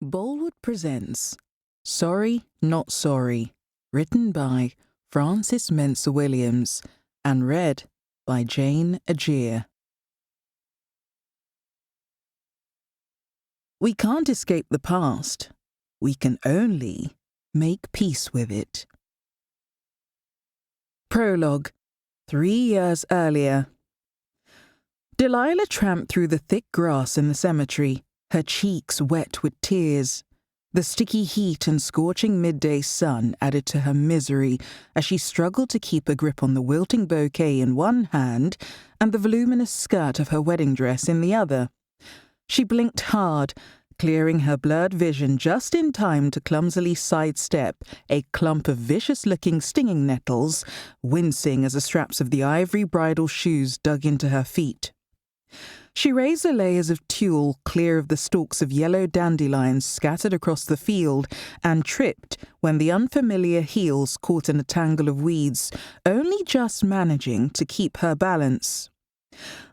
Bolwood presents Sorry, Not Sorry, written by Mensah Williams and read by Jane Ajir. We can't escape the past. We can only make peace with it. Prologue. 3 years earlier. Delilah tramped through the thick grass in the cemetery, her cheeks wet with tears. The sticky heat and scorching midday sun added to her misery as she struggled to keep a grip on the wilting bouquet in one hand and the voluminous skirt of her wedding dress in the other. She blinked hard, clearing her blurred vision just in time to clumsily sidestep a clump of vicious-looking stinging nettles, wincing as the straps of the ivory bridal shoes dug into her feet. She raised the layers of tulle clear of the stalks of yellow dandelions scattered across the field and tripped when the unfamiliar heels caught in a tangle of weeds, only just managing to keep her balance.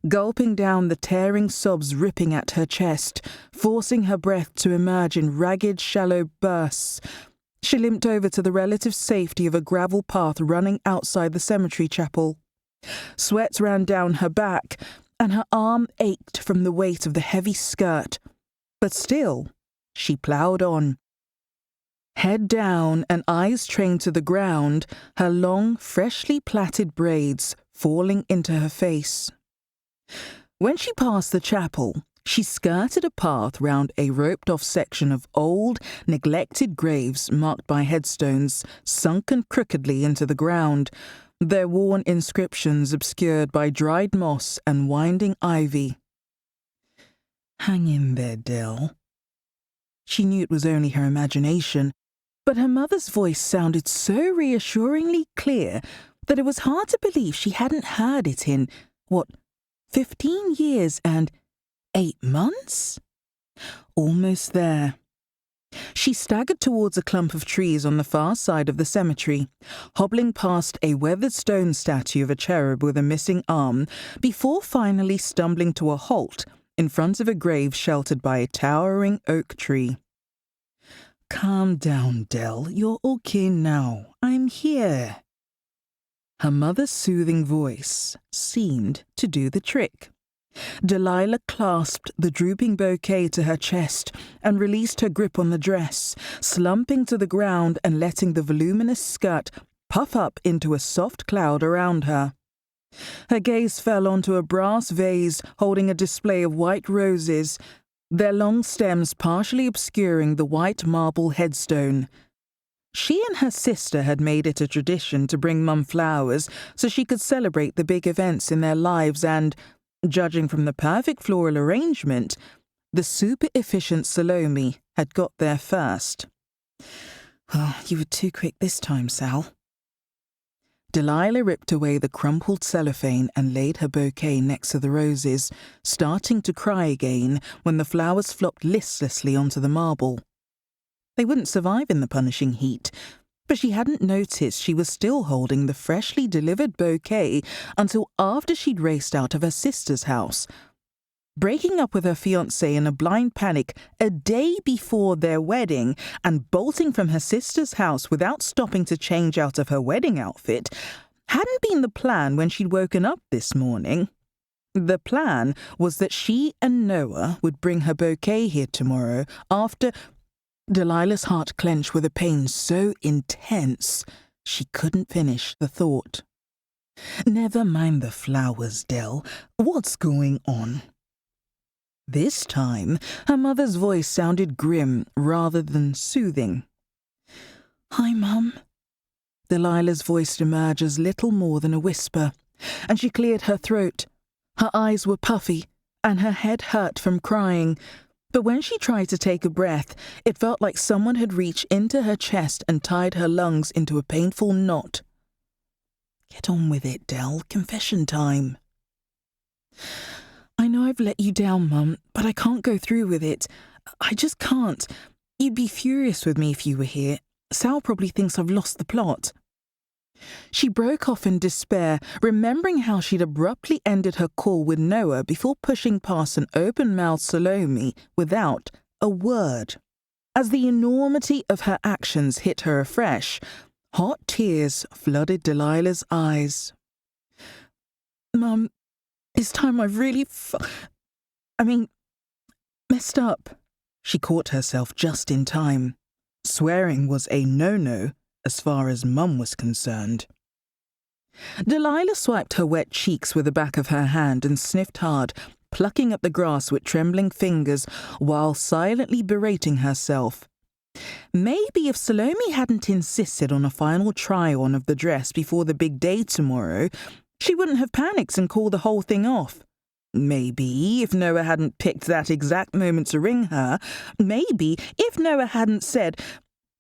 Gulping down the tearing sobs ripping at her chest, forcing her breath to emerge in ragged, shallow bursts, she limped over to the relative safety of a gravel path running outside the cemetery chapel. Sweat ran down her back, and her arm ached from the weight of the heavy skirt, but still, she ploughed on. Head down and eyes trained to the ground, her long, freshly plaited braids falling into her face. When she passed the chapel, she skirted a path round a roped-off section of old, neglected graves marked by headstones sunken crookedly into the ground, their worn inscriptions obscured by dried moss and winding ivy. Hang in there, Del. She knew it was only her imagination, but her mother's voice sounded so reassuringly clear that it was hard to believe she hadn't heard it in, 15 years and 8 months? Almost there. She staggered towards a clump of trees on the far side of the cemetery, hobbling past a weathered stone statue of a cherub with a missing arm, before finally stumbling to a halt in front of a grave sheltered by a towering oak tree. Calm down, Del. You're okay now. I'm here. Her mother's soothing voice seemed to do the trick. Delilah clasped the drooping bouquet to her chest and released her grip on the dress, slumping to the ground and letting the voluminous skirt puff up into a soft cloud around her. Her gaze fell onto a brass vase holding a display of white roses, their long stems partially obscuring the white marble headstone. She and her sister had made it a tradition to bring Mum flowers so she could celebrate the big events in their lives and, judging from the perfect floral arrangement, the super-efficient Salome had got there first. Well, you were too quick this time, Sal. Delilah ripped away the crumpled cellophane and laid her bouquet next to the roses, starting to cry again when the flowers flopped listlessly onto the marble. They wouldn't survive in the punishing heat, but she hadn't noticed she was still holding the freshly delivered bouquet until after she'd raced out of her sister's house. Breaking up with her fiancé in a blind panic a day before their wedding and bolting from her sister's house without stopping to change out of her wedding outfit hadn't been the plan when she'd woken up this morning. The plan was that she and Noah would bring her bouquet here tomorrow after... Delilah's heart clenched with a pain so intense she couldn't finish the thought. Never mind the flowers, Del. What's going on? This time, her mother's voice sounded grim rather than soothing. Hi, Mum. Delilah's voice emerged as little more than a whisper, and she cleared her throat. Her eyes were puffy, and her head hurt from crying. But when she tried to take a breath, it felt like someone had reached into her chest and tied her lungs into a painful knot. Get on with it, Del. Confession time. I know I've let you down, Mum, but I can't go through with it. I just can't. You'd be furious with me if you were here. Sal probably thinks I've lost the plot. She broke off in despair, remembering how she'd abruptly ended her call with Noah before pushing past an open-mouthed Salome without a word. As the enormity of her actions hit her afresh, hot tears flooded Delilah's eyes. "Mum, this time I've really messed up." She caught herself just in time. Swearing was a no-no as far as Mum was concerned. Delilah swiped her wet cheeks with the back of her hand and sniffed hard, plucking at the grass with trembling fingers while silently berating herself. Maybe if Salome hadn't insisted on a final try-on of the dress before the big day tomorrow, she wouldn't have panicked and called the whole thing off. Maybe if Noah hadn't picked that exact moment to ring her, maybe if Noah hadn't said...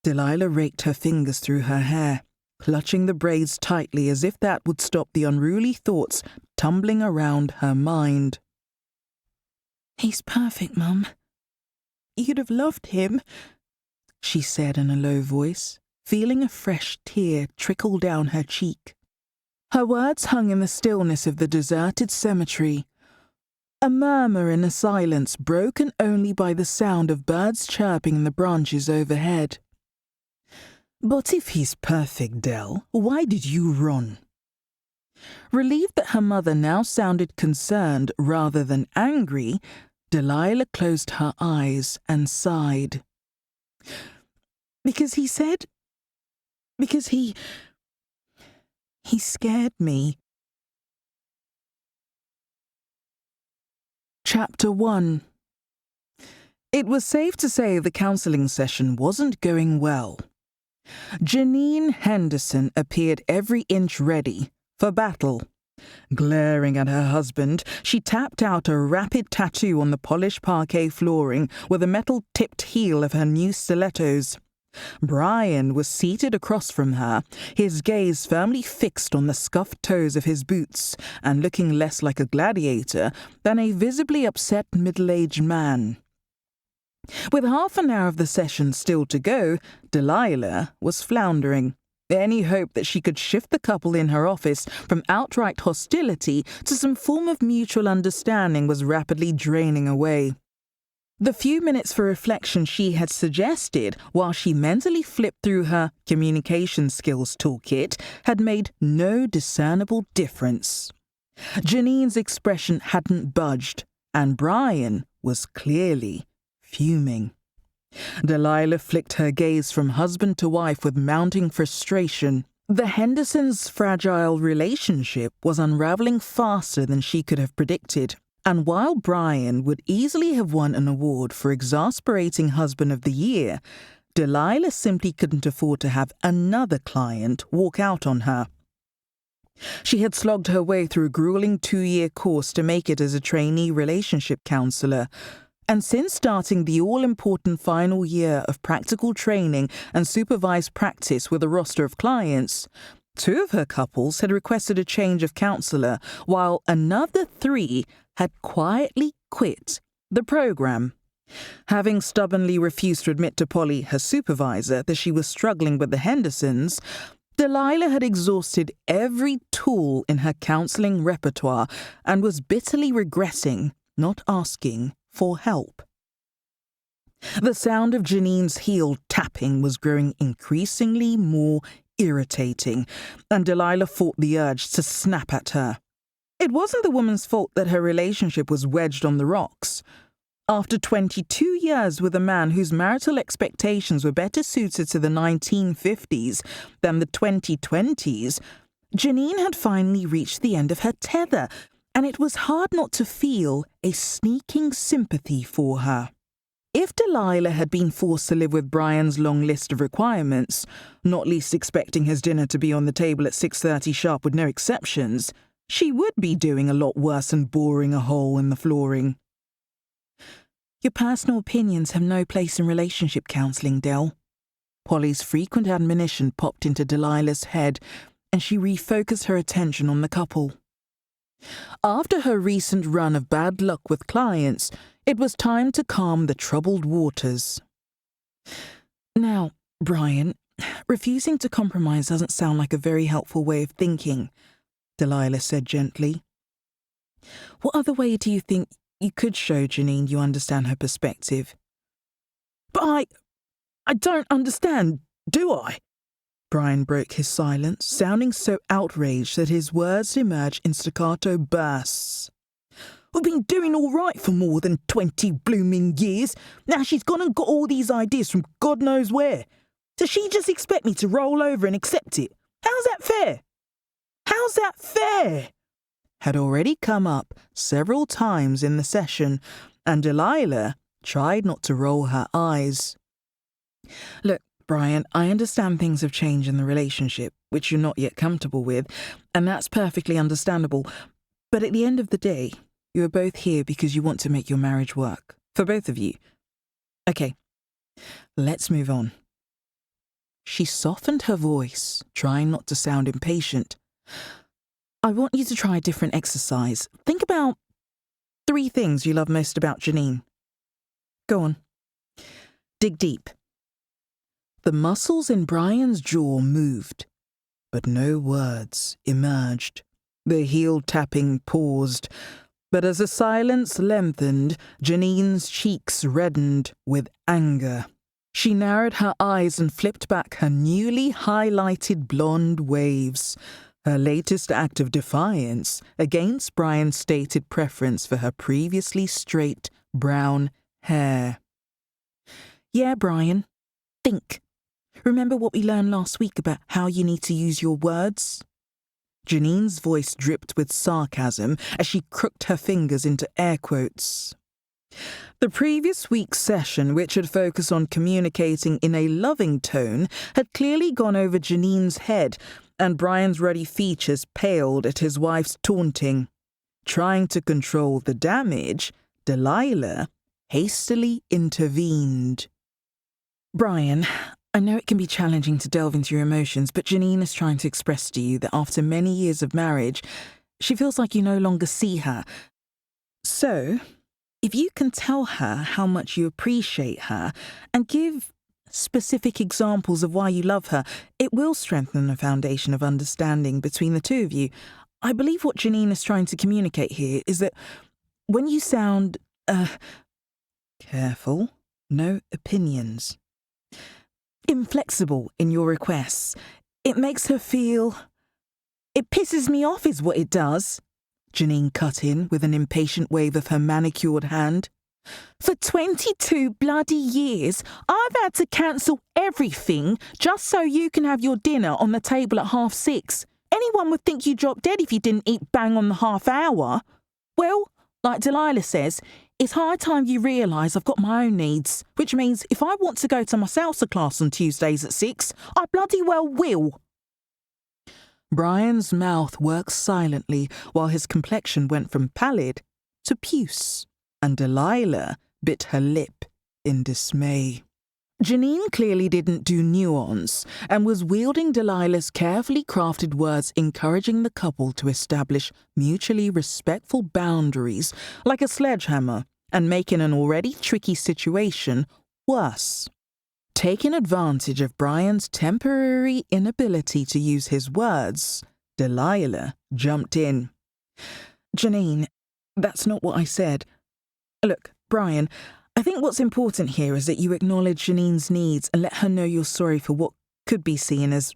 Delilah raked her fingers through her hair, clutching the braids tightly as if that would stop the unruly thoughts tumbling around her mind. "He's perfect, Mum. You'd have loved him," she said in a low voice, feeling a fresh tear trickle down her cheek. Her words hung in the stillness of the deserted cemetery, a murmur in a silence broken only by the sound of birds chirping in the branches overhead. "But if he's perfect, Del, why did you run?" Relieved that her mother now sounded concerned rather than angry, Delilah closed her eyes and sighed. Because he scared me." Chapter 1. It was safe to say the counselling session wasn't going well. Janine Henderson appeared every inch ready for battle. Glaring at her husband, she tapped out a rapid tattoo on the polished parquet flooring with a metal-tipped heel of her new stilettos. Brian was seated across from her, his gaze firmly fixed on the scuffed toes of his boots and looking less like a gladiator than a visibly upset middle-aged man. With half an hour of the session still to go, Delilah was floundering. Any hope that she could shift the couple in her office from outright hostility to some form of mutual understanding was rapidly draining away. The few minutes for reflection she had suggested while she mentally flipped through her communication skills toolkit had made no discernible difference. Janine's expression hadn't budged, and Brian was clearly fuming. Delilah flicked her gaze from husband to wife with mounting frustration. The Hendersons' fragile relationship was unraveling faster than she could have predicted. And while Brian would easily have won an award for exasperating husband of the year, Delilah simply couldn't afford to have another client walk out on her. She had slogged her way through a grueling 2-year course to make it as a trainee relationship counsellor, and since starting the all-important final year of practical training and supervised practice with a roster of clients, 2 of her couples had requested a change of counsellor, while another 3 had quietly quit the program. Having stubbornly refused to admit to Polly, her supervisor, that she was struggling with the Hendersons, Delilah had exhausted every tool in her counselling repertoire and was bitterly regretting not asking for help. The sound of Janine's heel tapping was growing increasingly more irritating, and Delilah fought the urge to snap at her. It wasn't the woman's fault that her relationship was wedged on the rocks. After 22 years with a man whose marital expectations were better suited to the 1950s than the 2020s, Janine had finally reached the end of her tether, and it was hard not to feel a sneaking sympathy for her. If Delilah had been forced to live with Brian's long list of requirements, not least expecting his dinner to be on the table at 6:30 sharp with no exceptions, she would be doing a lot worse than boring a hole in the flooring. Your personal opinions have no place in relationship counselling, Del. Polly's frequent admonition popped into Delilah's head, and she refocused her attention on the couple. After her recent run of bad luck with clients, it was time to calm the troubled waters. Now, Brian, refusing to compromise doesn't sound like a very helpful way of thinking, Delilah said gently. What other way do you think you could show Janine you understand her perspective? But I don't understand, do I? Brian broke his silence, sounding so outraged that his words emerged in staccato bursts. We've been doing all right for more than 20 blooming years. Now she's gone and got all these ideas from God knows where. Does she just expect me to roll over and accept it? How's that fair? How's that fair? Had already come up several times in the session, and Delilah tried not to roll her eyes. Look, Brian, I understand things have changed in the relationship, which you're not yet comfortable with, and that's perfectly understandable. But at the end of the day, you are both here because you want to make your marriage work. For both of you. Okay, let's move on. She softened her voice, trying not to sound impatient. I want you to try a different exercise. Think about 3 things you love most about Janine. Go on. Dig deep. The muscles in Brian's jaw moved, but no words emerged. The heel tapping paused, but as the silence lengthened, Janine's cheeks reddened with anger. She narrowed her eyes and flipped back her newly highlighted blonde waves, her latest act of defiance against Brian's stated preference for her previously straight brown hair. Yeah, Brian, think. Remember what we learned last week about how you need to use your words? Janine's voice dripped with sarcasm as she crooked her fingers into air quotes. The previous week's session, which had focused on communicating in a loving tone, had clearly gone over Janine's head, and Brian's ruddy features paled at his wife's taunting. Trying to control the damage, Delilah hastily intervened. Brian, I know it can be challenging to delve into your emotions, but Janine is trying to express to you that after many years of marriage, she feels like you no longer see her. So, if you can tell her how much you appreciate her and give specific examples of why you love her, it will strengthen the foundation of understanding between the two of you. I believe what Janine is trying to communicate here is that when you sound, careful, no opinions, inflexible in your requests, it makes her feel... It pisses me off is what it does. Janine cut in with an impatient wave of her manicured hand. For 22 bloody years, I've had to cancel everything just so you can have your dinner on the table at 6:30. Anyone would think you dropped dead if you didn't eat bang on the half hour. Well, like Delilah says, it's high time you realise I've got my own needs, which means if I want to go to my salsa class on Tuesdays at 6, I bloody well will. Brian's mouth worked silently while his complexion went from pallid to puce, and Delilah bit her lip in dismay. Janine clearly didn't do nuance and was wielding Delilah's carefully crafted words encouraging the couple to establish mutually respectful boundaries like a sledgehammer and making an already tricky situation worse. Taking advantage of Brian's temporary inability to use his words, Delilah jumped in. Janine, that's not what I said. Look, Brian, I think what's important here is that you acknowledge Janine's needs and let her know you're sorry for what could be seen as,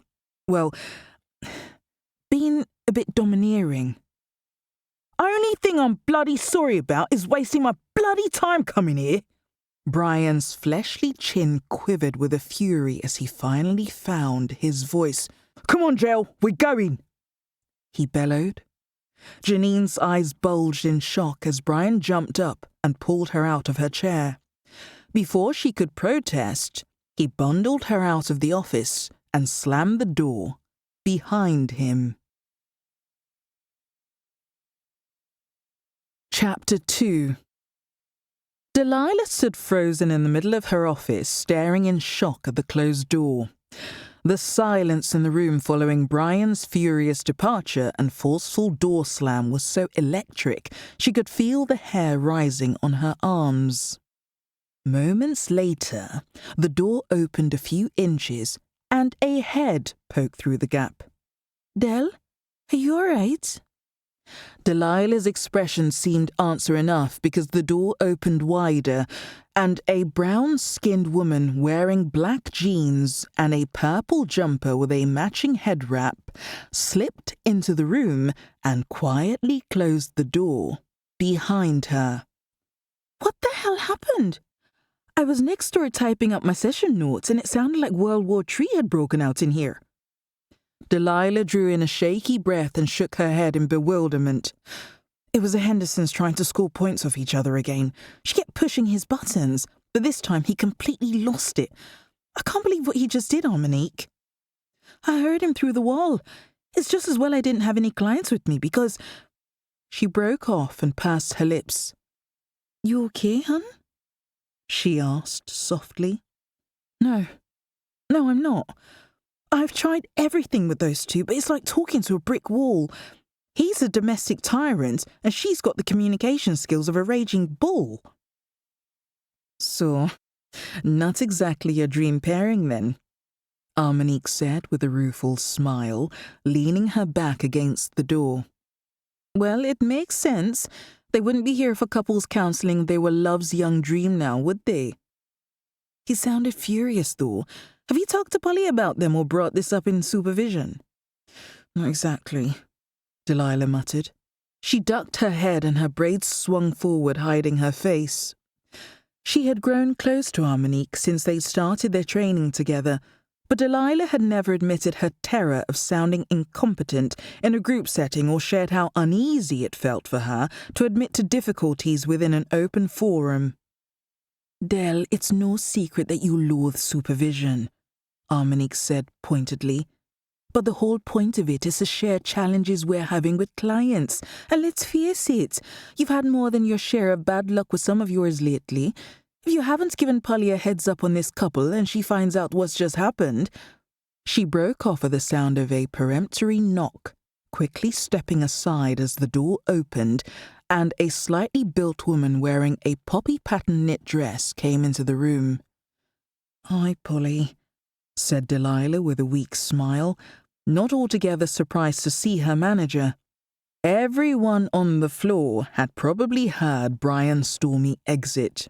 well, being a bit domineering. Only thing I'm bloody sorry about is wasting my bloody time coming here. Brian's fleshly chin quivered with a fury as he finally found his voice. Come on, Jill, we're going, he bellowed. Janine's eyes bulged in shock as Brian jumped up and pulled her out of her chair. Before she could protest, he bundled her out of the office and slammed the door behind him. Chapter 2. Delilah stood frozen in the middle of her office, staring in shock at the closed door. The silence in the room following Brian's furious departure and forceful door slam was so electric she could feel the hair rising on her arms. Moments later, the door opened a few inches and a head poked through the gap. Del, are you all right? Delilah's expression seemed answer enough because the door opened wider and a brown-skinned woman wearing black jeans and a purple jumper with a matching head wrap slipped into the room and quietly closed the door behind her. What the hell happened? I was next door typing up my session notes and it sounded like World War III had broken out in here. Delilah drew in a shaky breath and shook her head in bewilderment. It was the Hendersons trying to score points off each other again. She kept pushing his buttons, but this time he completely lost it. I can't believe what he just did, Armonique. I heard him through the wall. It's just as well I didn't have any clients with me because... She broke off and pursed her lips. You okay, hun? She asked softly. No, I'm not. I've tried everything with those two, but it's like talking to a brick wall. He's a domestic tyrant, and she's got the communication skills of a raging bull. So, not exactly a dream pairing then, Armonique said with a rueful smile, leaning her back against the door. Well, it makes sense. They wouldn't be here for couples counselling they were love's young dream now, would they? He sounded furious, though. Have you talked to Polly about them or brought this up in supervision? Not exactly, Delilah muttered. She ducked her head and her braids swung forward, hiding her face. She had grown close to Armonique since they started their training together, but Delilah had never admitted her terror of sounding incompetent in a group setting or shared how uneasy it felt for her to admit to difficulties within an open forum. Del, it's no secret that you loathe supervision, Armonique said pointedly. But the whole point of it is to share challenges we're having with clients. And let's face it, you've had more than your share of bad luck with some of yours lately. If you haven't given Polly a heads up on this couple and she finds out what's just happened... She broke off at the sound of a peremptory knock, quickly stepping aside as the door opened and a slightly built woman wearing a poppy-pattern knit dress came into the room. Hi, Polly, said Delilah with a weak smile, not altogether surprised to see her manager. Everyone on the floor had probably heard Brian's stormy exit.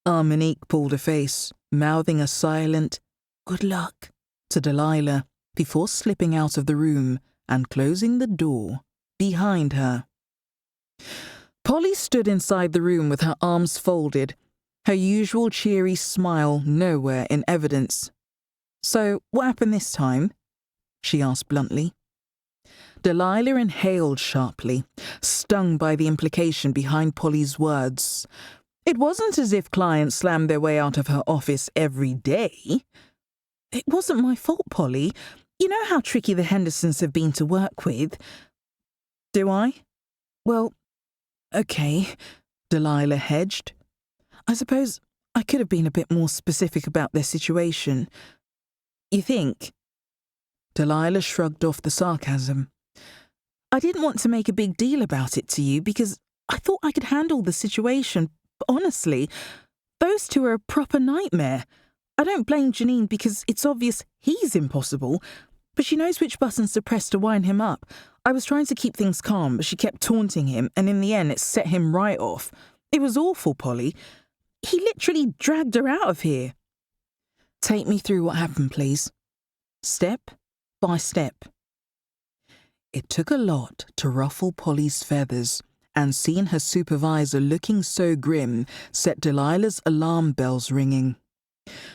Armonique pulled a face, mouthing a silent, "Good luck," to Delilah, before slipping out of the room and closing the door behind her. Polly stood inside the room with her arms folded, her usual cheery smile nowhere in evidence. So, what happened this time? She asked bluntly. Delilah inhaled sharply, stung by the implication behind Polly's words. It wasn't as if clients slammed their way out of her office every day. It wasn't my fault, Polly. You know how tricky the Hendersons have been to work with. Do I? Well, okay, Delilah hedged. I suppose I could have been a bit more specific about their situation. You think? Delilah shrugged off the sarcasm. I didn't want to make a big deal about it to you because I thought I could handle the situation. But honestly, those two are a proper nightmare. I don't blame Janine because it's obvious he's impossible, but she knows which buttons to press to wind him up. I was trying to keep things calm, but she kept taunting him, and in the end it set him right off. It was awful, Polly. He literally dragged her out of here. Take me through what happened, please. Step by step. It took a lot to ruffle Polly's feathers, and seeing her supervisor looking so grim set Delilah's alarm bells ringing.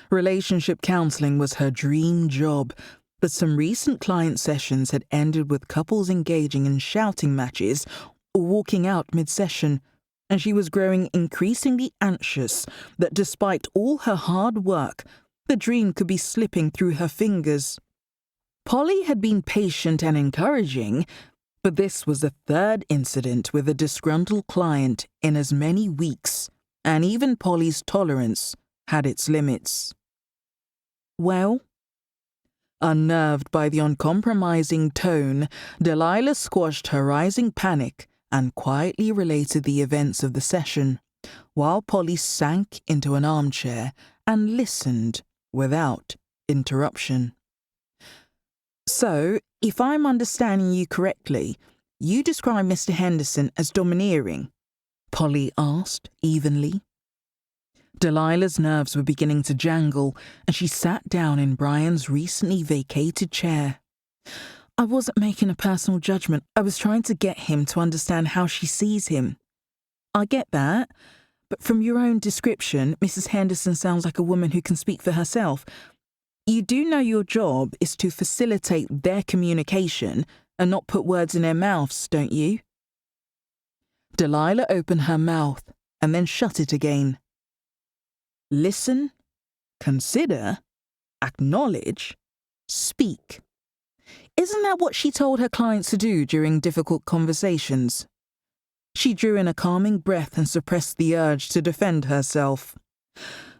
Relationship counselling was her dream job, but some recent client sessions had ended with couples engaging in shouting matches or walking out mid-session, and she was growing increasingly anxious that despite all her hard work, the dream could be slipping through her fingers. Polly had been patient and encouraging, but this was the third incident with a disgruntled client in as many weeks, and even Polly's tolerance had its limits. Well? Unnerved by the uncompromising tone, Delilah squashed her rising panic and quietly related the events of the session, while Polly sank into an armchair and listened without interruption. So, if I'm understanding you correctly, you describe Mr. Henderson as domineering? Polly asked evenly. Delilah's nerves were beginning to jangle, and she sat down in Brian's recently vacated chair. I wasn't making a personal judgment. I was trying to get him to understand how she sees him. I get that, but from your own description, Mrs. Henderson sounds like a woman who can speak for herself. You do know your job is to facilitate their communication and not put words in their mouths, don't you? Delilah opened her mouth and then shut it again. Listen, consider, acknowledge, speak. Isn't that what she told her clients to do during difficult conversations? She drew in a calming breath and suppressed the urge to defend herself.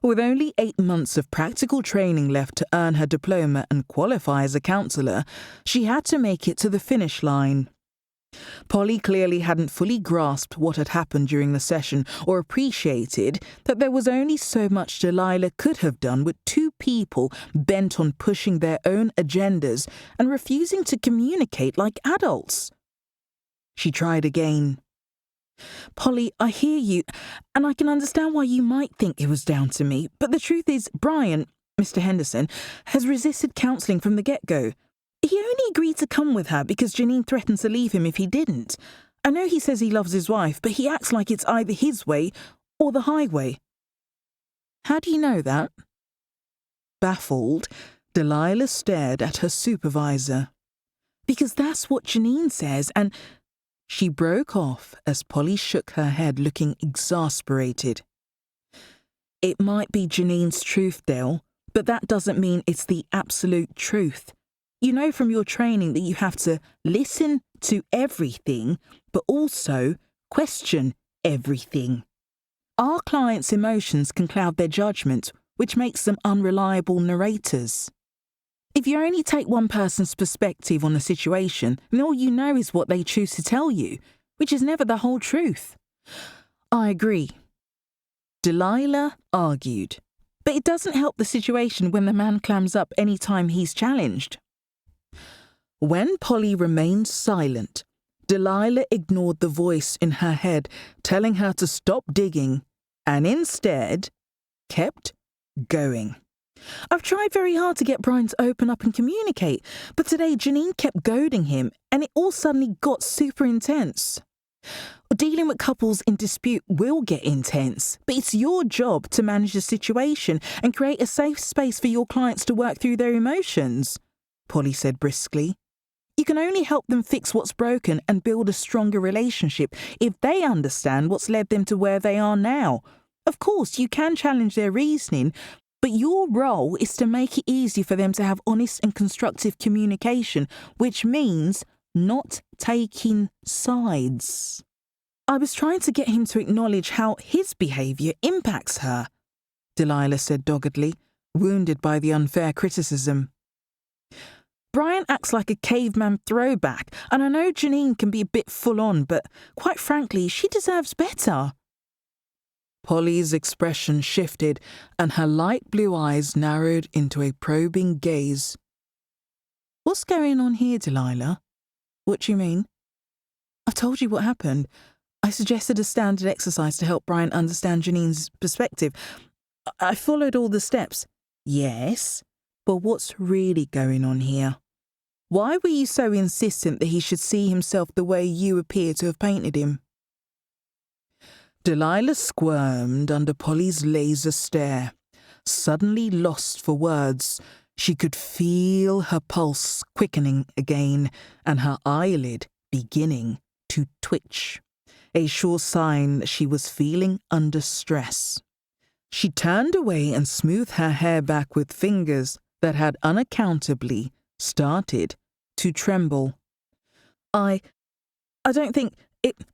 With only 8 months of practical training left to earn her diploma and qualify as a counsellor, she had to make it to the finish line. Polly clearly hadn't fully grasped what had happened during the session or appreciated that there was only so much Delilah could have done with two people bent on pushing their own agendas and refusing to communicate like adults. She tried again. Polly, I hear you, and I can understand why you might think it was down to me, but the truth is, Brian, Mr. Henderson, has resisted counselling from the get-go. He only agreed to come with her because Janine threatened to leave him if he didn't. I know he says he loves his wife, but he acts like it's either his way or the highway. How do you know that? Baffled, Delilah stared at her supervisor. Because that's what Janine says, and... She broke off as Polly shook her head, looking exasperated. It might be Janine's truth, Del, but that doesn't mean it's the absolute truth. You know from your training that you have to listen to everything, but also question everything. Our clients' emotions can cloud their judgment, which makes them unreliable narrators. If you only take one person's perspective on the situation, then all you know is what they choose to tell you, which is never the whole truth. I agree. Delilah argued, but it doesn't help the situation when the man clams up any time he's challenged. When Polly remained silent, Delilah ignored the voice in her head telling her to stop digging and instead kept going. I've tried very hard to get Brian to open up and communicate, but today Janine kept goading him and it all suddenly got super intense. Dealing with couples in dispute will get intense, but it's your job to manage the situation and create a safe space for your clients to work through their emotions, Polly said briskly. You can only help them fix what's broken and build a stronger relationship if they understand what's led them to where they are now. Of course, you can challenge their reasoning, but your role is to make it easy for them to have honest and constructive communication, which means not taking sides. I was trying to get him to acknowledge how his behaviour impacts her, Delilah said doggedly, wounded by the unfair criticism. Brian acts like a caveman throwback, and I know Janine can be a bit full-on, but quite frankly, she deserves better. Polly's expression shifted and her light blue eyes narrowed into a probing gaze. What's going on here, Delilah? What do you mean? I've told you what happened. I suggested a standard exercise to help Brian understand Janine's perspective. I followed all the steps. Yes, but what's really going on here? Why were you so insistent that he should see himself the way you appear to have painted him? Delilah squirmed under Polly's laser stare. Suddenly lost for words, she could feel her pulse quickening again and her eyelid beginning to twitch, a sure sign that she was feeling under stress. She turned away and smoothed her hair back with fingers that had unaccountably started to tremble. I don't think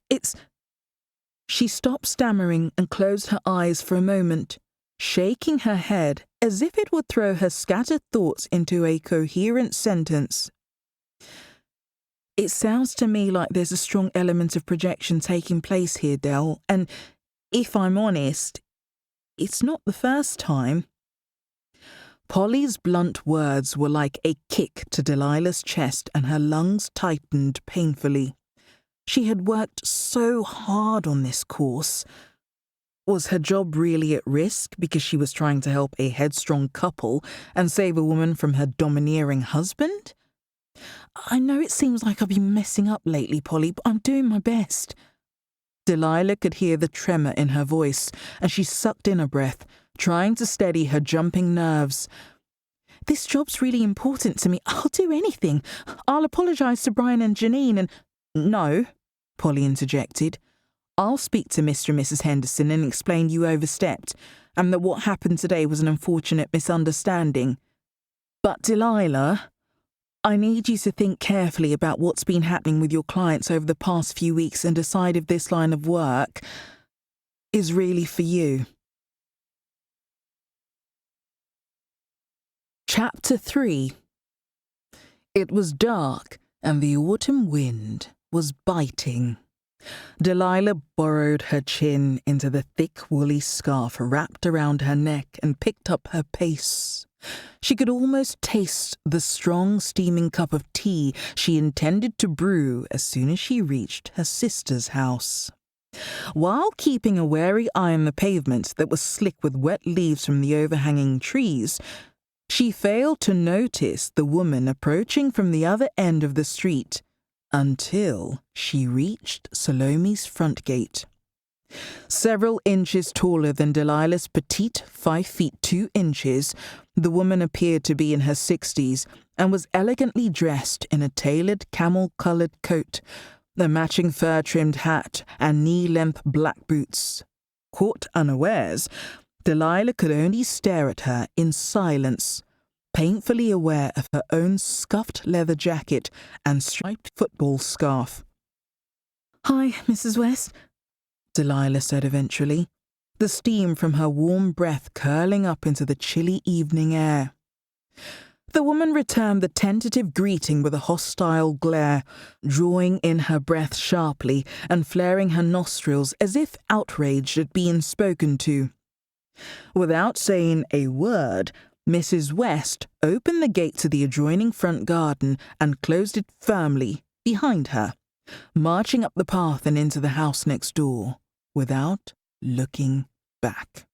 it's... She stopped stammering and closed her eyes for a moment, shaking her head as if it would throw her scattered thoughts into a coherent sentence. It sounds to me like there's a strong element of projection taking place here, Del, and if I'm honest, it's not the first time. Polly's blunt words were like a kick to Delilah's chest and her lungs tightened painfully. She had worked so hard on this course. Was her job really at risk because she was trying to help a headstrong couple and save a woman from her domineering husband? I know it seems like I've been messing up lately, Polly, but I'm doing my best. Delilah could hear the tremor in her voice, and she sucked in a breath, trying to steady her jumping nerves. This job's really important to me. I'll do anything. I'll apologise to Brian and Janine and— No, Polly interjected. I'll speak to Mr. and Mrs. Henderson and explain you overstepped, and that what happened today was an unfortunate misunderstanding. But Delilah, I need you to think carefully about what's been happening with your clients over the past few weeks and decide if this line of work is really for you. Chapter 3. It was dark, and the autumn wind was biting. Delilah burrowed her chin into the thick woolly scarf wrapped around her neck and picked up her pace. She could almost taste the strong steaming cup of tea she intended to brew as soon as she reached her sister's house. While keeping a wary eye on the pavement that was slick with wet leaves from the overhanging trees, she failed to notice the woman approaching from the other end of the street until she reached Salome's front gate. Several inches taller than Delilah's petite 5 feet 2 inches, the woman appeared to be in her 60s and was elegantly dressed in a tailored camel-coloured coat, a matching fur-trimmed hat, and knee-length black boots. Caught unawares, Delilah could only stare at her in silence, painfully aware of her own scuffed leather jacket and striped football scarf. "Hi, Mrs. West," Delilah said eventually, the steam from her warm breath curling up into the chilly evening air. The woman returned the tentative greeting with a hostile glare, drawing in her breath sharply and flaring her nostrils as if outraged at being spoken to. Without saying a word, Mrs. West opened the gate to the adjoining front garden and closed it firmly behind her, marching up the path and into the house next door, without looking back.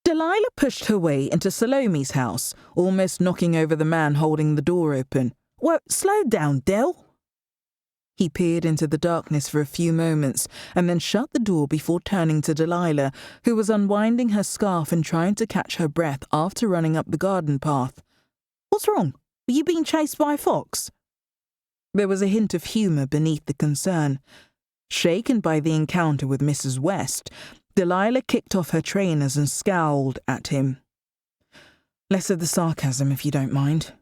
Delilah pushed her way into Salome's house, almost knocking over the man holding the door open. "Whoa, slow down, Del." He peered into the darkness for a few moments and then shut the door before turning to Delilah, who was unwinding her scarf and trying to catch her breath after running up the garden path. "What's wrong? Were you being chased by a fox?" There was a hint of humour beneath the concern. Shaken by the encounter with Mrs. West, Delilah kicked off her trainers and scowled at him. "Less of the sarcasm, if you don't mind.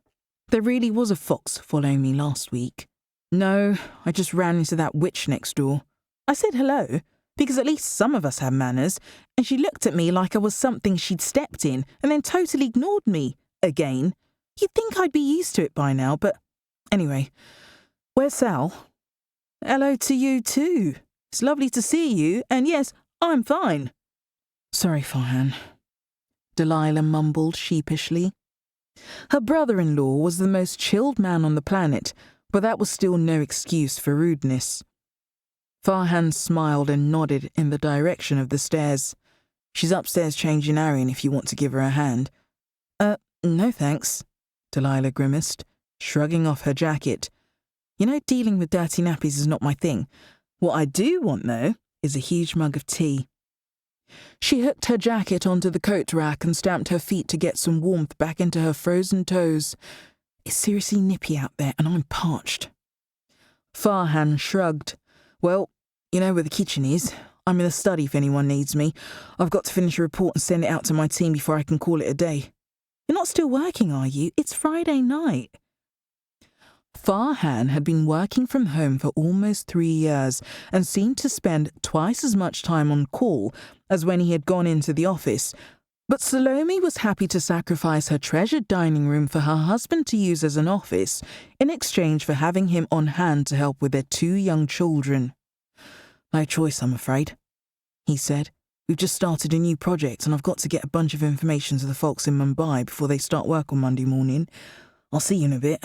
There really was a fox following me last week. No, I just ran into that witch next door. I said hello, because at least some of us have manners, and she looked at me like I was something she'd stepped in and then totally ignored me. Again. You'd think I'd be used to it by now, but anyway. Where's Sal?" "Hello to you too. It's lovely to see you, and yes, I'm fine." "Sorry, Farhan," Delilah mumbled sheepishly. Her brother-in-law was the most chilled man on the planet, but that was still no excuse for rudeness. Farhan smiled and nodded in the direction of the stairs. "She's upstairs changing Arian if you want to give her a hand." No thanks," Delilah grimaced, shrugging off her jacket. "You know, dealing with dirty nappies is not my thing. What I do want, though, is a huge mug of tea." She hooked her jacket onto the coat rack and stamped her feet to get some warmth back into her frozen toes. "It's seriously nippy out there, and I'm parched." Farhan shrugged. "Well, you know where the kitchen is. I'm in the study if anyone needs me. I've got to finish a report and send it out to my team before I can call it a day." "You're not still working, are you? It's Friday night." Farhan had been working from home for almost 3 years and seemed to spend twice as much time on call as when he had gone into the office. But Salome was happy to sacrifice her treasured dining room for her husband to use as an office in exchange for having him on hand to help with their 2 young children. "No choice, I'm afraid," he said. "We've just started a new project and I've got to get a bunch of information to the folks in Mumbai before they start work on Monday morning. I'll see you in a bit."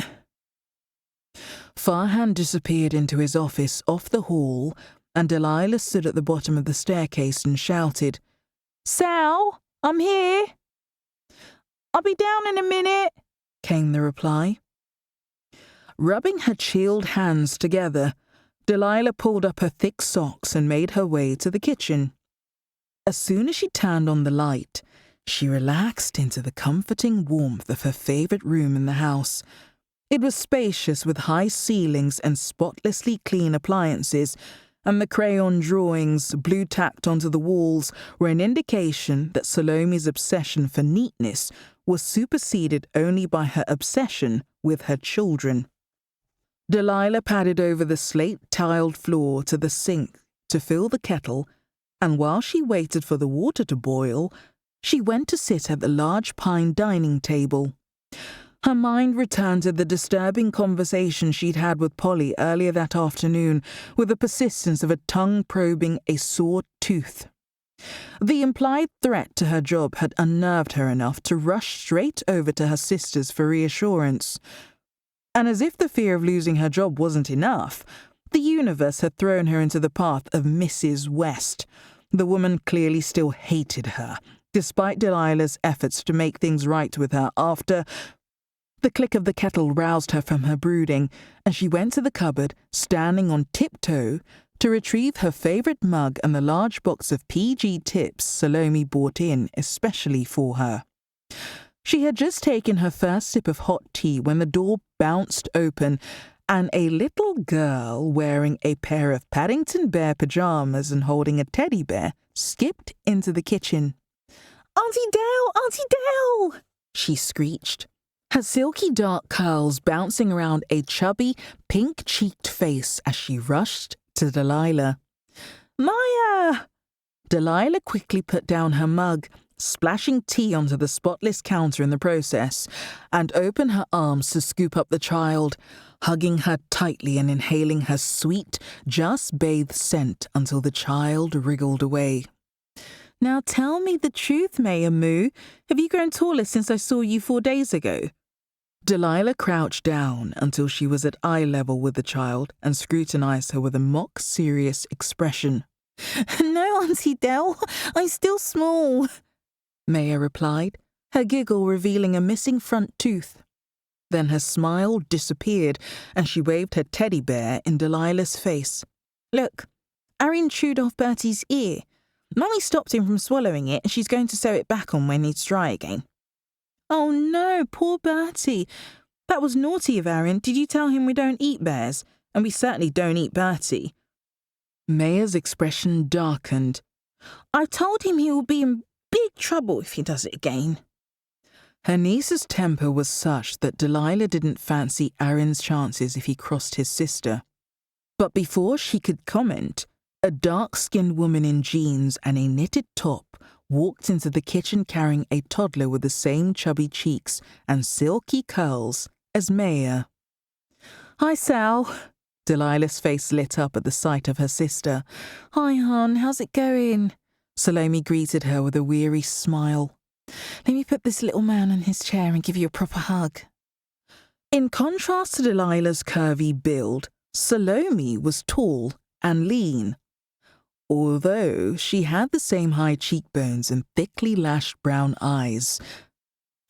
Farhan disappeared into his office off the hall, and Delilah stood at the bottom of the staircase and shouted, "Sal, I'm here." "I'll be down in a minute," came the reply. Rubbing her chilled hands together, Delilah pulled up her thick socks and made her way to the kitchen. As soon as she turned on the light, she relaxed into the comforting warmth of her favorite room in the house. It was spacious with high ceilings and spotlessly clean appliances, and the crayon drawings, blue tacked onto the walls, were an indication that Salome's obsession for neatness was superseded only by her obsession with her children. Delilah padded over the slate-tiled floor to the sink to fill the kettle, and while she waited for the water to boil, she went to sit at the large pine dining table. Her mind returned to the disturbing conversation she'd had with Polly earlier that afternoon with the persistence of a tongue probing a sore tooth. The implied threat to her job had unnerved her enough to rush straight over to her sisters for reassurance. And as if the fear of losing her job wasn't enough, the universe had thrown her into the path of Mrs. West. The woman clearly still hated her, despite Delilah's efforts to make things right with her after... The click of the kettle roused her from her brooding, and she went to the cupboard, standing on tiptoe, to retrieve her favourite mug and the large box of PG Tips Salome bought in especially for her. She had just taken her first sip of hot tea when the door bounced open, and a little girl wearing a pair of Paddington Bear pajamas and holding a teddy bear skipped into the kitchen. "Auntie Dell! Auntie Dell!" she screeched, her silky dark curls bouncing around a chubby, pink-cheeked face as she rushed to Delilah. "Maya!" Delilah quickly put down her mug, splashing tea onto the spotless counter in the process, and opened her arms to scoop up the child, hugging her tightly and inhaling her sweet, just-bathed scent until the child wriggled away. "Now tell me the truth, Maya Moo. Have you grown taller since I saw you 4 days ago?" Delilah crouched down until she was at eye level with the child and scrutinized her with a mock-serious expression. "No, Auntie Dell, I'm still small," Maya replied, her giggle revealing a missing front tooth. Then her smile disappeared and she waved her teddy bear in Delilah's face. "Look, Arin chewed off Bertie's ear. Mummy stopped him from swallowing it and she's going to sew it back on when it's dry again." "Oh no, poor Bertie. That was naughty of Arin. Did you tell him we don't eat bears? And we certainly don't eat Bertie." Maya's expression darkened. "I told him he will be in big trouble if he does it again." Her niece's temper was such that Delilah didn't fancy Arin's chances if he crossed his sister. But before she could comment, a dark-skinned woman in jeans and a knitted top walked into the kitchen carrying a toddler with the same chubby cheeks and silky curls as Maya. "Hi, Sal." Delilah's face lit up at the sight of her sister. "Hi, hon, how's it going?" Salome greeted her with a weary smile. "Let me put this little man in his chair and give you a proper hug." In contrast to Delilah's curvy build, Salome was tall and lean. Although she had the same high cheekbones and thickly lashed brown eyes.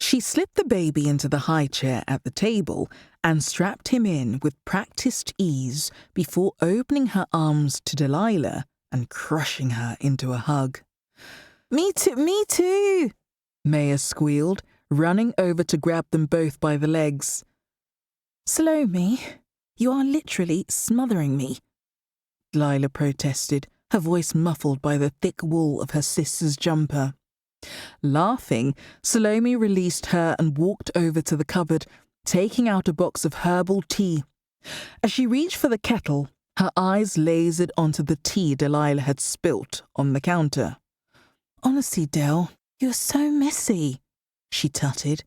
She slipped the baby into the high chair at the table and strapped him in with practiced ease before opening her arms to Delilah and crushing her into a hug. Me too, Maya squealed, running over to grab them both by the legs. "Salome, you are literally smothering me," Delilah protested, her voice muffled by the thick wool of her sister's jumper. Laughing, Salome released her and walked over to the cupboard, taking out a box of herbal tea. As she reached for the kettle, her eyes lasered onto the tea Delilah had spilt on the counter. "Honestly, Del, you're so messy," she tutted,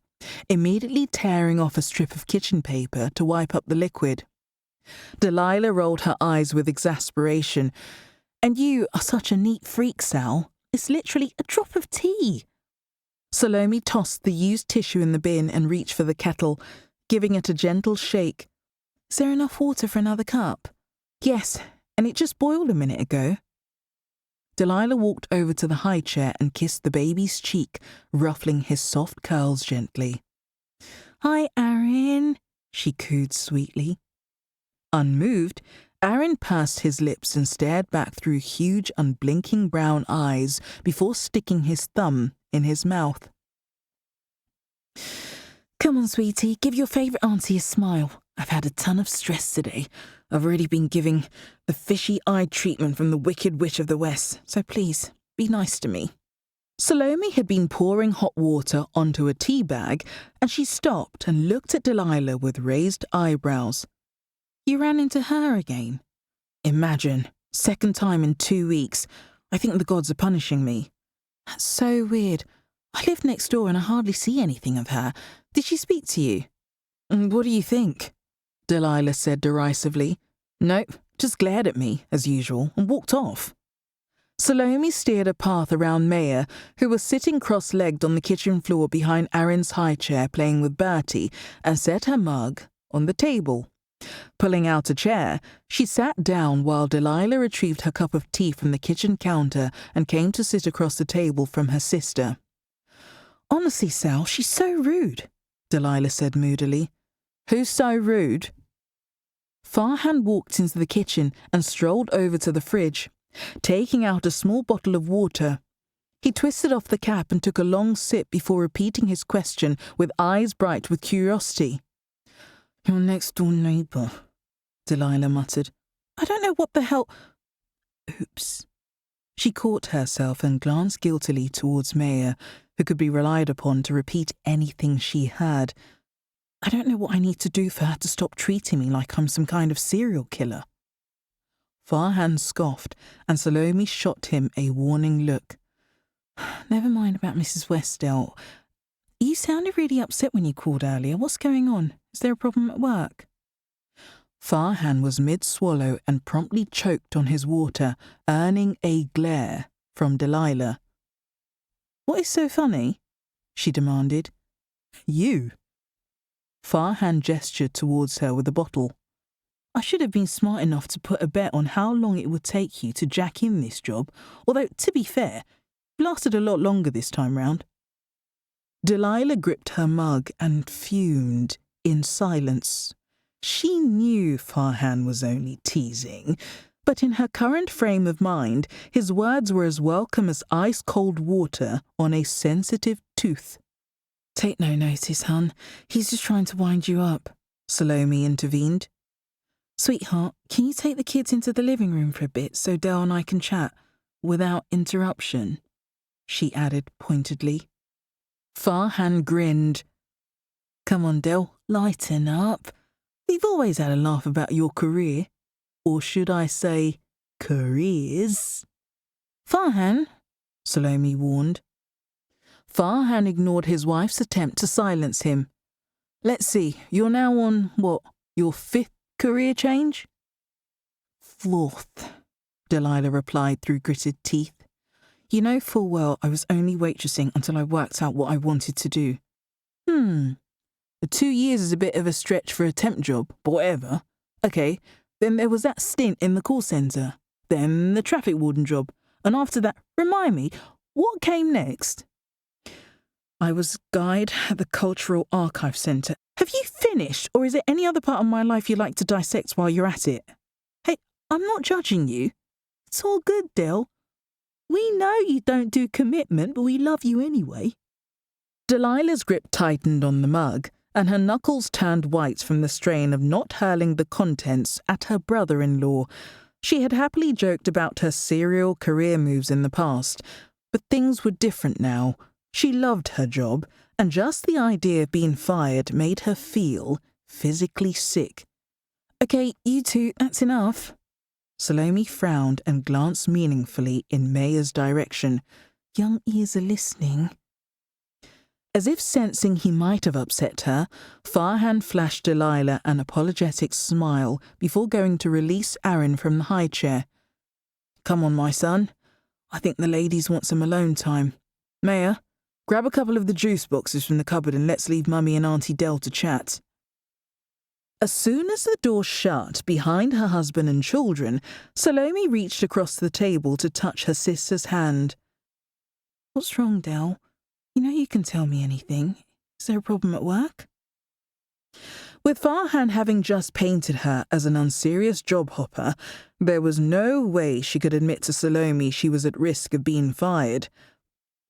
immediately tearing off a strip of kitchen paper to wipe up the liquid. Delilah rolled her eyes with exasperation. "And you are such a neat freak, Sal. It's literally a drop of tea." Salome tossed the used tissue in the bin and reached for the kettle, giving it a gentle shake. Is there enough water for another cup? Yes, and it just boiled a minute ago. Delilah walked over to the high chair and kissed the baby's cheek, ruffling his soft curls gently. Hi, Aaron, she cooed sweetly. Unmoved, Aaron pursed his lips and stared back through huge, unblinking brown eyes before sticking his thumb in his mouth. Come on, sweetie, give your favourite auntie a smile. I've had a ton of stress today. I've already been giving the fishy-eyed treatment from the Wicked Witch of the West, so please, be nice to me. Salome had been pouring hot water onto a tea bag, and she stopped and looked at Delilah with raised eyebrows. You ran into her again. Imagine, second time in 2 weeks. I think the gods are punishing me. That's so weird. I live next door and I hardly see anything of her. Did she speak to you? What do you think? Delilah said derisively. Nope, just glared at me, as usual, and walked off. Salome steered a path around Maya, who was sitting cross-legged on the kitchen floor behind Aaron's high chair playing with Bertie, and set her mug on the table. Pulling out a chair, she sat down while Delilah retrieved her cup of tea from the kitchen counter and came to sit across the table from her sister. Honestly, Sal, she's so rude, Delilah said moodily. Who's so rude? Farhan walked into the kitchen and strolled over to the fridge, taking out a small bottle of water. He twisted off the cap and took a long sip before repeating his question with eyes bright with curiosity. Your next-door neighbour, Delilah muttered. I don't know what the hell... Oops. She caught herself and glanced guiltily towards Maya, who could be relied upon to repeat anything she heard. I don't know what I need to do for her to stop treating me like I'm some kind of serial killer. Farhan scoffed, and Salome shot him a warning look. Never mind about Mrs. Westell. You sounded really upset when you called earlier. What's going on? Is there a problem at work? Farhan was mid-swallow and promptly choked on his water, earning a glare from Delilah. What is so funny? She demanded. You. Farhan gestured towards her with a bottle. I should have been smart enough to put a bet on how long it would take you to jack in this job, although, to be fair, it lasted a lot longer this time round. Delilah gripped her mug and fumed in silence. She knew Farhan was only teasing, but in her current frame of mind, his words were as welcome as ice-cold water on a sensitive tooth. Take no notice, hun. He's just trying to wind you up, Salome intervened. Sweetheart, can you take the kids into the living room for a bit so Del and I can chat without interruption? She added pointedly. Farhan grinned. Come on, Del, lighten up. We've always had a laugh about your career. Or should I say, careers? Farhan, Salome warned. Farhan ignored his wife's attempt to silence him. Let's see, you're now on, what, your 5th career change? 4th, Delilah replied through gritted teeth. You know full well I was only waitressing until I worked out what I wanted to do. The 2 years is a bit of a stretch for a temp job, but whatever. Okay, then there was that stint in the call centre, then the traffic warden job, and after that, remind me, what came next? I was guide at the Cultural Archive Centre. Have you finished, or is there any other part of my life you'd like to dissect while you're at it? Hey, I'm not judging you. It's all good, Del. We know you don't do commitment, but we love you anyway. Delilah's grip tightened on the mug, and her knuckles turned white from the strain of not hurling the contents at her brother-in-law. She had happily joked about her serial career moves in the past, but things were different now. She loved her job, and just the idea of being fired made her feel physically sick. Okay, you two, that's enough. Salome frowned and glanced meaningfully in Maya's direction. Young ears are listening. As if sensing he might have upset her, Farhan flashed Delilah an apologetic smile before going to release Aaron from the high chair. Come on, my son. I think the ladies want some alone time. Maya, grab a couple of the juice boxes from the cupboard and let's leave Mummy and Auntie Del to chat. As soon as the door shut behind her husband and children, Salome reached across the table to touch her sister's hand. "What's wrong, Del? You know you can tell me anything. Is there a problem at work?" With Farhan having just painted her as an unserious job hopper, there was no way she could admit to Salome she was at risk of being fired.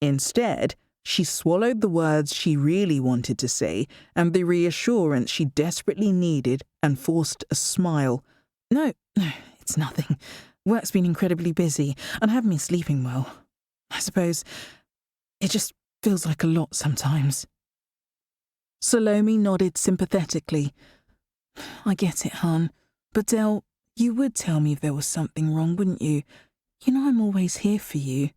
Instead, she swallowed the words she really wanted to say and the reassurance she desperately needed and forced a smile. No, it's nothing. Work's been incredibly busy and I haven't been sleeping well. I suppose it just feels like a lot sometimes." Salome nodded sympathetically. "I get it, hon. But Del, you would tell me if there was something wrong, wouldn't you? You know I'm always here for you."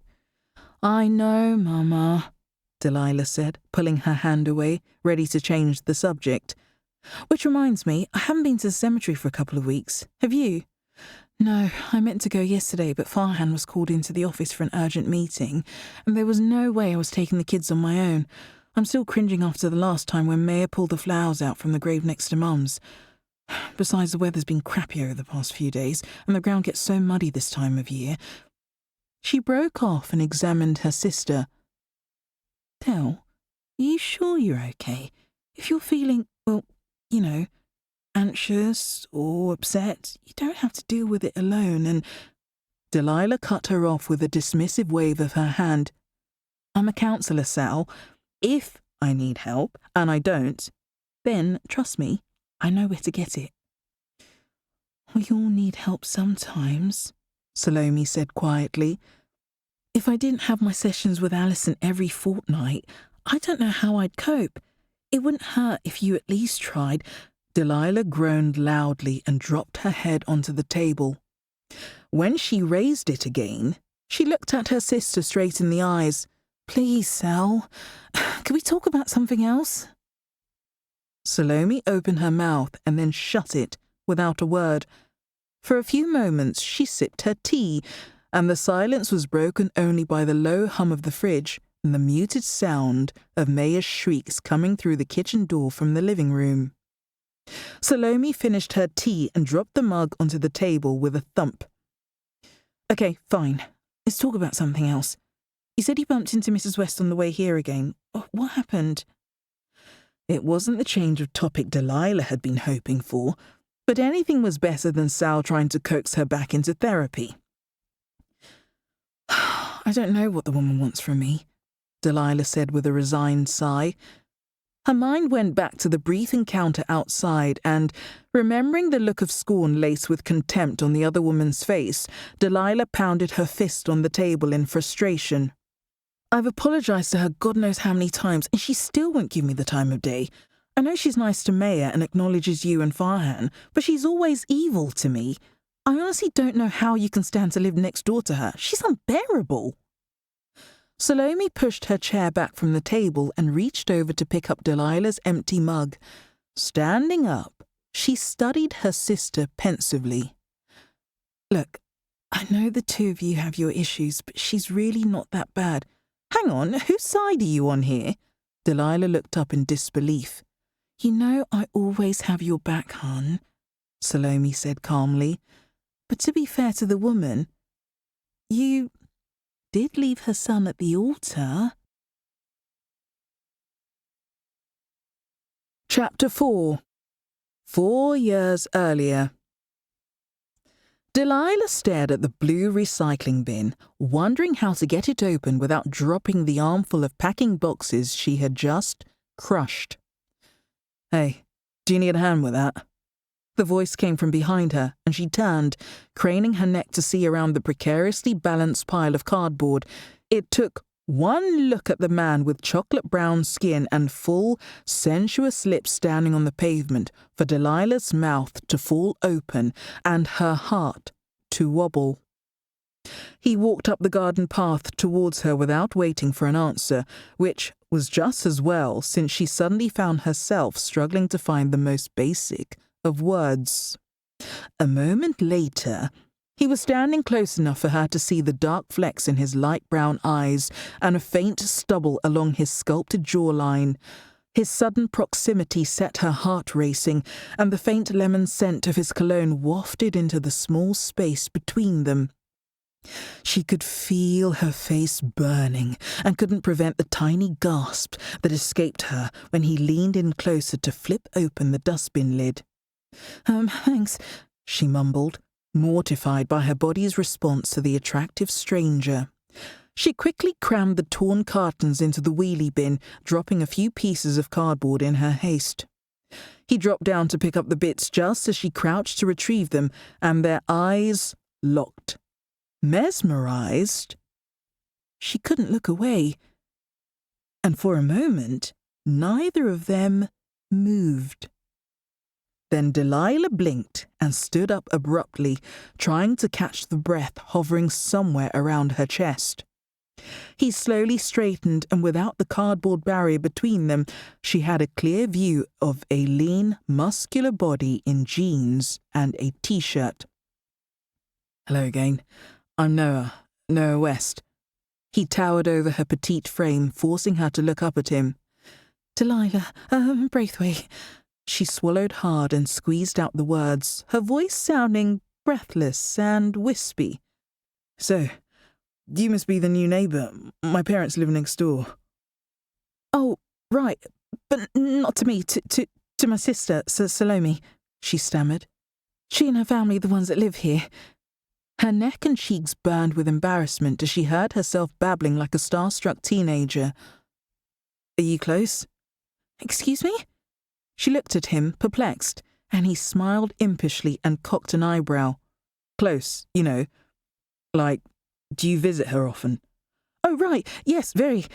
"I know, Mama," Delilah said, pulling her hand away, ready to change the subject. "Which reminds me, I haven't been to the cemetery for a couple of weeks. Have you?" "No, I meant to go yesterday, but Farhan was called into the office for an urgent meeting, and there was no way I was taking the kids on my own. I'm still cringing after the last time when Maya pulled the flowers out from the grave next to Mum's. Besides, the weather's been crappy over the past few days, and the ground gets so muddy this time of year." She broke off and examined her sister. "Del, are you sure you're okay? If you're feeling, well, you know, anxious or upset, you don't have to deal with it alone." And Delilah cut her off with a dismissive wave of her hand. "I'm a counsellor, Sal. If I need help, and I don't, then, trust me, I know where to get it." "We all need help sometimes," Salome said quietly. "If I didn't have my sessions with Alison every fortnight, I don't know how I'd cope. It wouldn't hurt if you at least tried." Delilah groaned loudly and dropped her head onto the table. When she raised it again, she looked at her sister straight in the eyes. "Please, Sal, can we talk about something else?" Salome opened her mouth and then shut it without a word. For a few moments she sipped her tea, and the silence was broken only by the low hum of the fridge and the muted sound of Maya's shrieks coming through the kitchen door from the living room. Salome finished her tea and dropped the mug onto the table with a thump. "Okay, fine. Let's talk about something else. You said you bumped into Mrs. West on the way here again. What happened?" It wasn't the change of topic Delilah had been hoping for, but anything was better than Sal trying to coax her back into therapy. "I don't know what the woman wants from me," Delilah said with a resigned sigh. Her mind went back to the brief encounter outside and, remembering the look of scorn laced with contempt on the other woman's face, Delilah pounded her fist on the table in frustration. "I've apologized to her God knows how many times, and she still won't give me the time of day. I know she's nice to Maya and acknowledges you and Farhan, but she's always evil to me. I honestly don't know how you can stand to live next door to her. She's unbearable." Salome pushed her chair back from the table and reached over to pick up Delilah's empty mug. Standing up, she studied her sister pensively. "Look, I know the two of you have your issues, but she's really not that bad." "Hang on, whose side are you on here?" Delilah looked up in disbelief. "You know I always have your back, hon," Salome said calmly. "But to be fair to the woman, you did leave her son at the altar." Chapter 4. 4 years earlier. Delilah stared at the blue recycling bin, wondering how to get it open without dropping the armful of packing boxes she had just crushed. "Hey, do you need a hand with that?" The voice came from behind her, and she turned, craning her neck to see around the precariously balanced pile of cardboard. It took one look at the man with chocolate-brown skin and full, sensuous lips standing on the pavement for Delilah's mouth to fall open and her heart to wobble. He walked up the garden path towards her without waiting for an answer, which was just as well since she suddenly found herself struggling to find the most basic of words. A moment later, he was standing close enough for her to see the dark flecks in his light brown eyes and a faint stubble along his sculpted jawline. His sudden proximity set her heart racing, and the faint lemon scent of his cologne wafted into the small space between them. She could feel her face burning and couldn't prevent the tiny gasp that escaped her when he leaned in closer to flip open the dustbin lid. Thanks, she mumbled, mortified by her body's response to the attractive stranger. She quickly crammed the torn cartons into the wheelie bin, dropping a few pieces of cardboard in her haste. He dropped down to pick up the bits just as she crouched to retrieve them, and their eyes locked. Mesmerized, she couldn't look away, and for a moment, neither of them moved. Then Delilah blinked and stood up abruptly, trying to catch the breath hovering somewhere around her chest. He slowly straightened, and without the cardboard barrier between them, she had a clear view of a lean, muscular body in jeans and a t-shirt. "Hello again. I'm Noah West." He towered over her petite frame, forcing her to look up at him. "Delilah, Braithwaite." She swallowed hard and squeezed out the words, her voice sounding breathless and wispy. "So, you must be the new neighbour. My parents live next door." "Oh, right, but not to me, to my sister, Salome," she stammered. "She and her family are the ones that live here." Her neck and cheeks burned with embarrassment as she heard herself babbling like a starstruck teenager. "Are you close?" "Excuse me?" She looked at him, perplexed, and he smiled impishly and cocked an eyebrow. "Close, you know. Like, do you visit her often?" "Oh, right, yes, very,"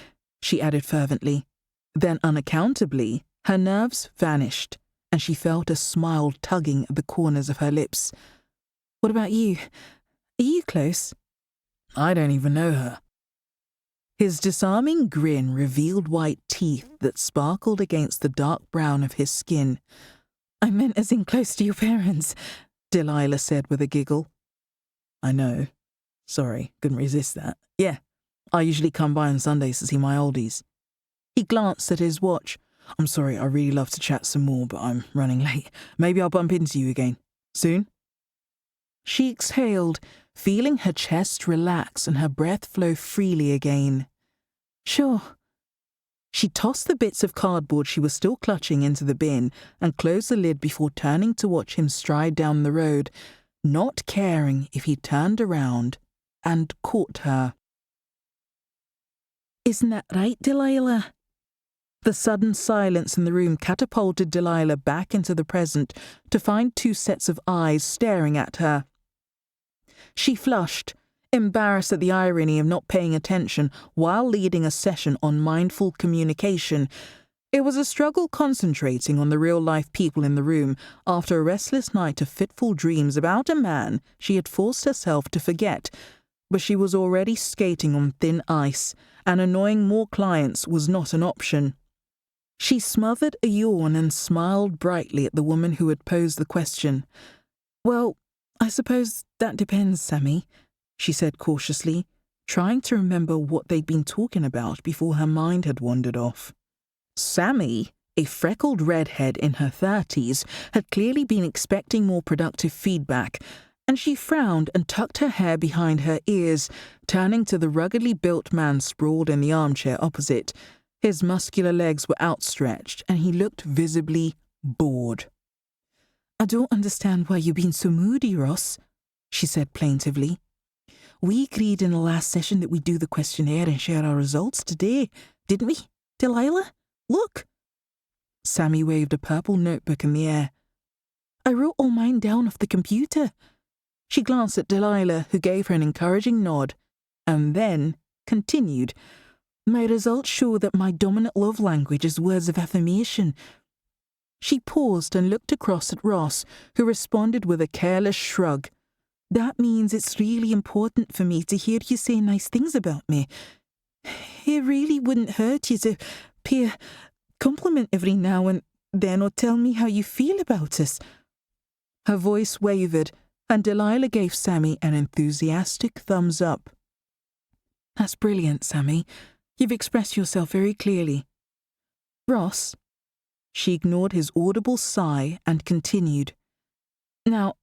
she added fervently. Then, unaccountably, her nerves vanished, and she felt a smile tugging at the corners of her lips. "What about you? Are you close?" "I don't even know her." His disarming grin revealed white teeth that sparkled against the dark brown of his skin. "I meant as in close to your parents," Delilah said with a giggle. "I know. Sorry, couldn't resist that. Yeah, I usually come by on Sundays to see my oldies." He glanced at his watch. "I'm sorry, I really love to chat some more, but I'm running late. Maybe I'll bump into you again. Soon?" She exhaled, feeling her chest relax and her breath flow freely again. "Sure." She tossed the bits of cardboard she was still clutching into the bin and closed the lid before turning to watch him stride down the road, not caring if he turned around and caught her. "Isn't that right, Delilah?" The sudden silence in the room catapulted Delilah back into the present to find two sets of eyes staring at her. She flushed, embarrassed at the irony of not paying attention while leading a session on mindful communication. It was a struggle concentrating on the real-life people in the room after a restless night of fitful dreams about a man she had forced herself to forget, but she was already skating on thin ice, and annoying more clients was not an option. She smothered a yawn and smiled brightly at the woman who had posed the question. "Well, I suppose that depends, Sammy," she said cautiously, trying to remember what they'd been talking about before her mind had wandered off. Sammy, a freckled redhead in her 30s, had clearly been expecting more productive feedback, and she frowned and tucked her hair behind her ears, turning to the ruggedly built man sprawled in the armchair opposite. His muscular legs were outstretched, and he looked visibly bored. "I don't understand why you've been so moody, Ross," she said plaintively. "We agreed in the last session that we'd do the questionnaire and share our results today, didn't we, Delilah? Look." Sammy waved a purple notebook in the air. "I wrote all mine down off the computer." She glanced at Delilah, who gave her an encouraging nod, and then continued. "My results show that my dominant love language is words of affirmation." She paused and looked across at Ross, who responded with a careless shrug. "That means it's really important for me to hear you say nice things about me. It really wouldn't hurt you to pay a compliment every now and then or tell me how you feel about us." Her voice wavered, and Delilah gave Sammy an enthusiastic thumbs up. "That's brilliant, Sammy. You've expressed yourself very clearly." "Ross, She ignored his audible sigh and continued. Now,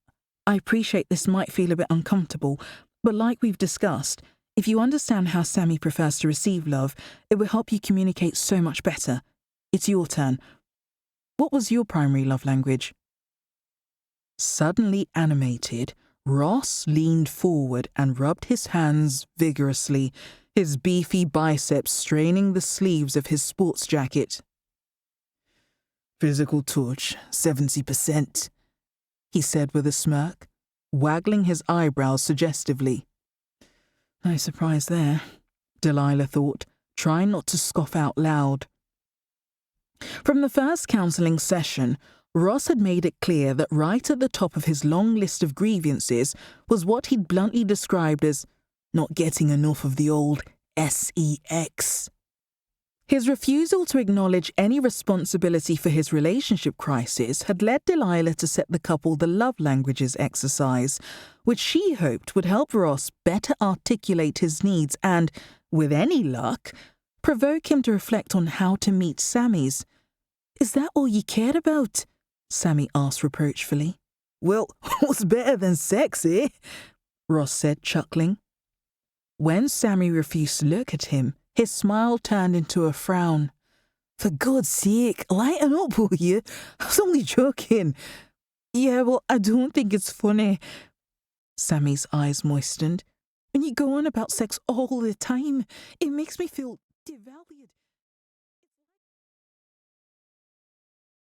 I appreciate this might feel a bit uncomfortable, but like we've discussed, if you understand how Sammy prefers to receive love, it will help you communicate so much better. It's your turn. What was your primary love language? Suddenly animated, Ross leaned forward and rubbed his hands vigorously, his beefy biceps straining the sleeves of his sports jacket. Physical touch, 70%, he said with a smirk, waggling his eyebrows suggestively. No surprise there, Delilah thought, trying not to scoff out loud. From the first counselling session, Ross had made it clear that right at the top of his long list of grievances was what he'd bluntly described as not getting enough of the old sex. His refusal to acknowledge any responsibility for his relationship crisis had led Delilah to set the couple the love languages exercise, which she hoped would help Ross better articulate his needs and, with any luck, provoke him to reflect on how to meet Sammy's. Is that all you cared about? Sammy asked reproachfully. Well, what's better than sex, eh? Ross said, chuckling. When Sammy refused to look at him, his smile turned into a frown. For God's sake, lighten up, will you? I was only joking. Yeah, well, I don't think it's funny. Sammy's eyes moistened. When you go on about sex all the time, it makes me feel devalued.